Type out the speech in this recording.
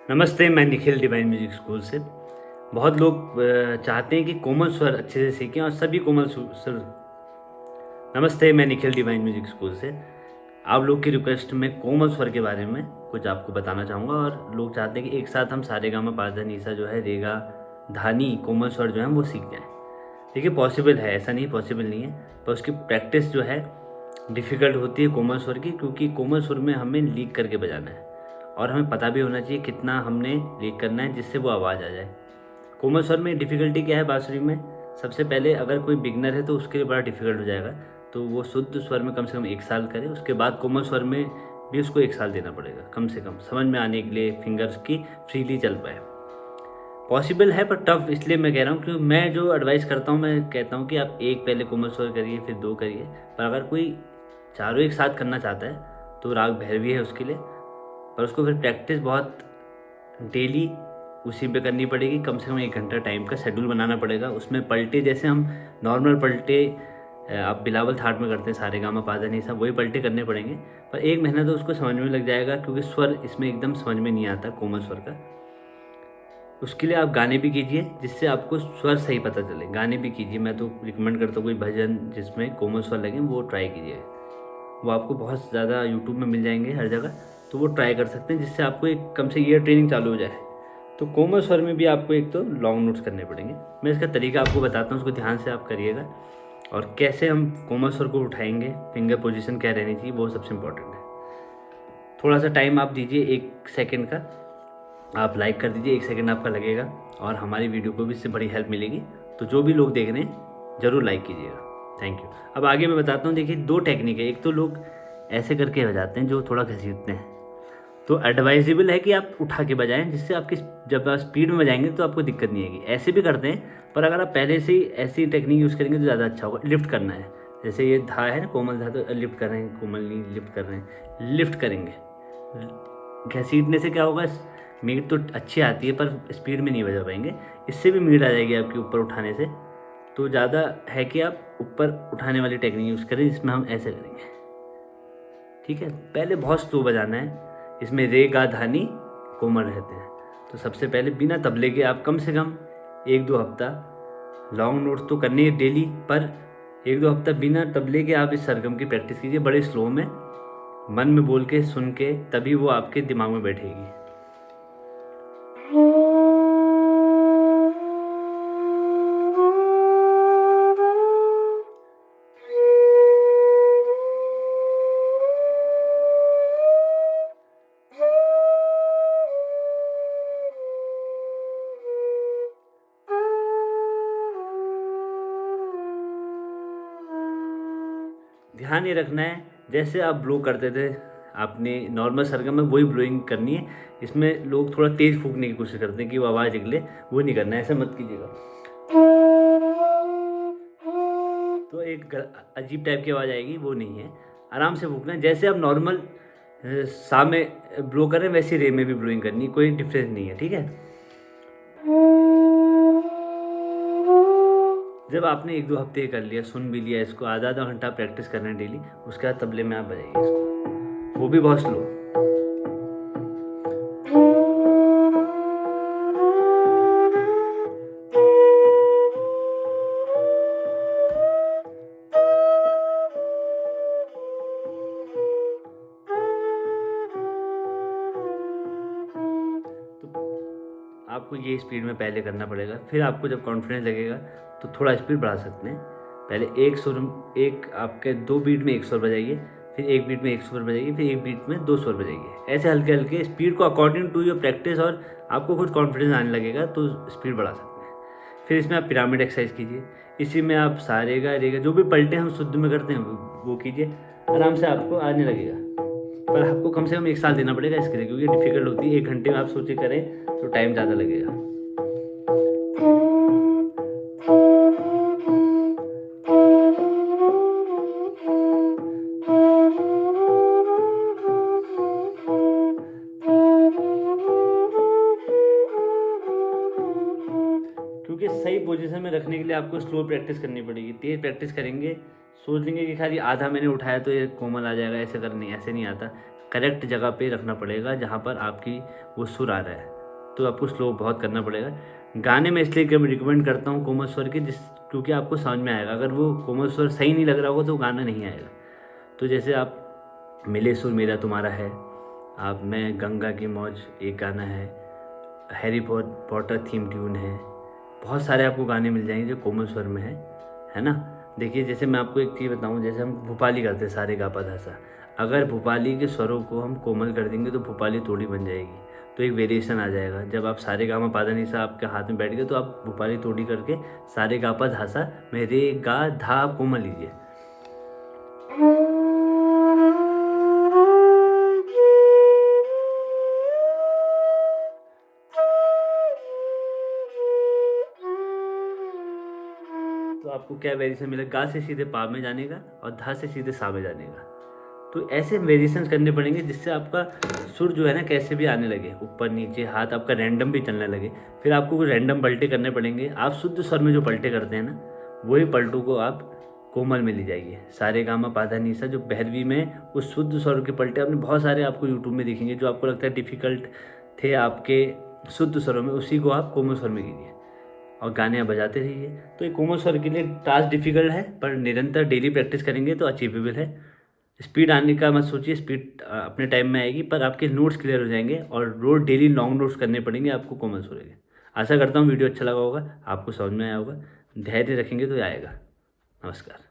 नमस्ते, मैं Nikhil divine music school से। बहुत लोग चाहते हैं कि कोमल स्वर अच्छे से सीखें और सभी कोमल स्वर। नमस्ते, मैं निखिल डिवाइन म्यूजिक स्कूल से। आप लोग की रिक्वेस्ट में कोमल स्वर के बारे में कुछ आपको बताना चाहूँगा। और लोग चाहते हैं कि एक साथ हम सारेगामा पाधा निसा जो है, रेगा, धानी, कोमल स्वर जो है वो सीख जाएँ। देखिए, पॉसिबल है, ऐसा नहीं पॉसिबल नहीं है, पर उसकी प्रैक्टिस जो है डिफ़िकल्ट होती है कोमल स्वर की, क्योंकि कोमल स्वर में हमें लीक करके बजाना है और हमें पता भी होना चाहिए कितना हमने लीक करना है जिससे वो आवाज़ आ जाए। कोमल स्वर में डिफ़िकल्टी क्या है बांसुरी में? सबसे पहले अगर कोई बिगनर है तो उसके लिए बड़ा डिफ़िकल्ट हो जाएगा, तो वो शुद्ध स्वर में कम से कम 1 साल करे। उसके बाद कोमल स्वर में भी उसको 1 साल देना पड़ेगा कम से कम, समझ में आने के लिए, फिंगर्स की फ्रीली चल पाए। पॉसिबल है पर टफ इसलिए मैं कह रहा हूँ, क्योंकि मैं जो एडवाइस करता हूँ, मैं कहता हूँ कि आप एक पहले कोमल स्वर करिए, फिर 2 करिए। पर अगर कोई चारों एक साथ करना चाहता है तो राग भैरवी है उसके लिए, पर उसको फिर प्रैक्टिस बहुत डेली उसी पे करनी पड़ेगी। कम से कम 1 घंटा टाइम का शेड्यूल बनाना पड़ेगा। उसमें पलटे जैसे हम नॉर्मल पलटे आप बिलावल थाट में करते हैं सारेगामा पाधा निसा, वही पलटे करने पड़ेंगे। पर 1 महीना तो उसको समझ में लग जाएगा, क्योंकि स्वर इसमें एकदम समझ में नहीं आता कोमल स्वर का। उसके लिए आप गाने भी कीजिए जिससे आपको स्वर सही पता चले। गाने भी कीजिए, मैं तो रिकमेंड करता हूँ कोई भजन जिसमें कोमल स्वर लगे वो ट्राई कीजिए। वो आपको बहुत ज़्यादा यूट्यूब में मिल जाएंगे हर जगह, तो वो ट्राई कर सकते हैं, जिससे आपको एक कम से ईयर ट्रेनिंग चालू हो जाए। तो कोमल स्वर में भी आपको एक तो लॉन्ग नोट्स करने पड़ेंगे। मैं इसका तरीका आपको बताता हूँ, उसको ध्यान से आप करिएगा। और कैसे हम कोमल स्वर को उठाएंगे, फिंगर पोजीशन क्या रहनी चाहिए, वो सबसे इम्पोर्टेंट है। थोड़ा सा टाइम आप दीजिए, 1 सेकेंड का आप लाइक कर दीजिए, 1 सेकेंड आपका लगेगा और हमारी वीडियो को भी इससे बड़ी हेल्प मिलेगी। तो जो भी लोग देख रहे हैं ज़रूर लाइक कीजिएगा। Thank you. अब आगे मैं बताता हूँ। देखिए, 2 टेक्निक है। एक तो लोग ऐसे करके बजाते हैं जो थोड़ा घसीटते हैं, तो एडवाइजेबल है कि आप उठा के बजाएं, जिससे आपकी जब आप स्पीड में बजाएंगे तो आपको दिक्कत नहीं आएगी। ऐसे भी करते हैं, पर अगर आप पहले से ही ऐसी टेक्निक यूज़ करेंगे तो ज़्यादा अच्छा होगा। लिफ्ट करना है, जैसे ये धा है ना, कोमल धा, तो लिफ्ट कर रहे हैं, कोमल नहीं, लिफ्ट कर रहे हैं, लिफ्ट करेंगे। घसीटने से क्या होगा, मीट तो अच्छी आती है पर स्पीड में नहीं बजा पाएंगे। इससे भी मीट आ जाएगी आपके ऊपर उठाने से। तो ज़्यादा है कि आप ऊपर उठाने वाली टेक्निक यूज़ करें, जिसमें हम ऐसे करेंगे। ठीक है, पहले बहुत स्लो बजाना है। इसमें रे गा धानी कोमल रहते हैं। तो सबसे पहले बिना तबले के आप कम से कम 1-2 हफ्ता, लॉन्ग नोट्स तो करनी है डेली, पर 1-2 हफ्ता बिना तबले के आप इस सरगम की प्रैक्टिस कीजिए, बड़े स्लो में, मन में बोल के, सुन के, तभी वो आपके दिमाग में बैठेगी। ध्यान ये रखना है, जैसे आप ब्लो करते थे आपने नॉर्मल सरगम में, वही ब्लोइंग करनी है। इसमें लोग थोड़ा तेज़ फूंकने की कोशिश करते हैं कि वो आवाज़ निकले, वो नहीं करना है, ऐसा मत कीजिएगा। तो एक अजीब टाइप की आवाज़ आएगी, वो नहीं है। आराम से फूंकना है, जैसे आप नॉर्मल सा में ब्लो कर रहे हैं वैसे रे में भी ब्लोइंग करनी है, कोई डिफरेंस नहीं है। ठीक है, जब आपने 1-2 हफ्ते कर लिया, सुन भी लिया, इसको आधा घंटा प्रैक्टिस करना है डेली, उसके बाद तबले में आप बजाइए इसको, वो भी बहुत स्लो। आपको ये स्पीड में पहले करना पड़ेगा, फिर आपको जब कॉन्फिडेंस लगेगा तो थोड़ा स्पीड बढ़ा सकते हैं। पहले एक सुर, एक आपके 2 बीट में 1 सुर बजाइए, फिर 1 बीट में 1 सुर बजाइए, फिर 1 बीट में 2 सुर बजाइए। ऐसे हल्के हल्के स्पीड को अकॉर्डिंग टू योर प्रैक्टिस, और आपको खुद कॉन्फिडेंस आने लगेगा तो स्पीड बढ़ा सकते हैं। फिर इसमें आप पिरामिड एक्सरसाइज कीजिए। इसी में आप सारेगा रेगा जो भी पलटे हम शुद्ध में करते हैं वो कीजिए, आराम से आपको आने लगेगा। पर आपको कम से कम 1 साल देना पड़ेगा इसके लिए, क्योंकि डिफिकल्ट होती है। 1 घंटे में आप सोचे करें तो टाइम ज़्यादा लगेगा। क्योंकि सही पोजीशन में रखने के लिए आपको स्लो प्रैक्टिस करनी पड़ेगी। तेज़ प्रैक्टिस करेंगे, सोच लेंगे कि खाली आधा मैंने उठाया तो ये कोमल आ जाएगा, ऐसे करनी, ऐसे नहीं आता। करेक्ट जगह पे रखना पड़ेगा जहाँ पर आपकी वो सुर आ रहा है। तो आपको स्लो बहुत करना पड़ेगा। गाने में इसलिए रिकमेंड करता हूँ कोमल स्वर के क्योंकि आपको समझ में आएगा। अगर वो कोमल स्वर सही नहीं लग रहा होगा तो गाना नहीं आएगा। तो जैसे आप मिले सुर मेरा तुम्हारा है, आप मैं गंगा की मौज एक गाना है, हैरी पॉटर थीम ट्यून है, बहुत सारे आपको गाने मिल जाएंगे जो कोमल स्वर में है ना। देखिए जैसे मैं आपको एक चीज़ बताऊं, जैसे हम भोपाली करते हैं सारे गा पा धा सा, अगर भोपाली के स्वरों को हम कोमल कर देंगे तो भोपाली तोड़ी बन जाएगी, तो एक वेरिएशन आ जाएगा। जब आप सारे गा मा पा धा नी सा आपके हाथ में बैठ गए तो आप भोपाली तोड़ी करके सारे गा पा धा सा में रे गा धा आप कोमल लीजिए। तो आपको क्या वेरिएशन मिलेगा, गा से सीधे पा में जाने का और धा से सीधे सा में जाने का। तो ऐसे वेरिएशन करने पड़ेंगे जिससे आपका सुर जो है ना कैसे भी आने लगे, ऊपर नीचे हाथ आपका रैंडम भी चलने लगे। फिर आपको कोई रैंडम पलटे करने पड़ेंगे। आप शुद्ध स्वर में जो पलटे करते हैं ना, वही पलटों को आप कोमल में ले जाइए। सारे गामा पाधा नीसा जो भैरवी में उस शुद्ध स्वर के पलटे आपने बहुत सारे आपको यूट्यूब में दिखेंगे, जो आपको लगता है डिफ़िकल्ट थे आपके शुद्ध स्वरों में, उसी को आप कोमल स्वर में कीजिए और गाने आप बजाते रहिए। तो ये कोमल स्वर के लिए टास्क डिफिकल्ट है, पर निरंतर डेली प्रैक्टिस करेंगे तो अचीवेबल है। स्पीड आने का मत सोचिए, स्पीड अपने टाइम में आएगी, पर आपके नोट्स क्लियर हो जाएंगे और रोज डेली लॉन्ग नोट्स करने पड़ेंगे आपको कोमल स्वर के। आशा करता हूँ वीडियो अच्छा लगा होगा, आपको समझ में आया होगा। धैर्य रखेंगे तो आएगा। नमस्कार।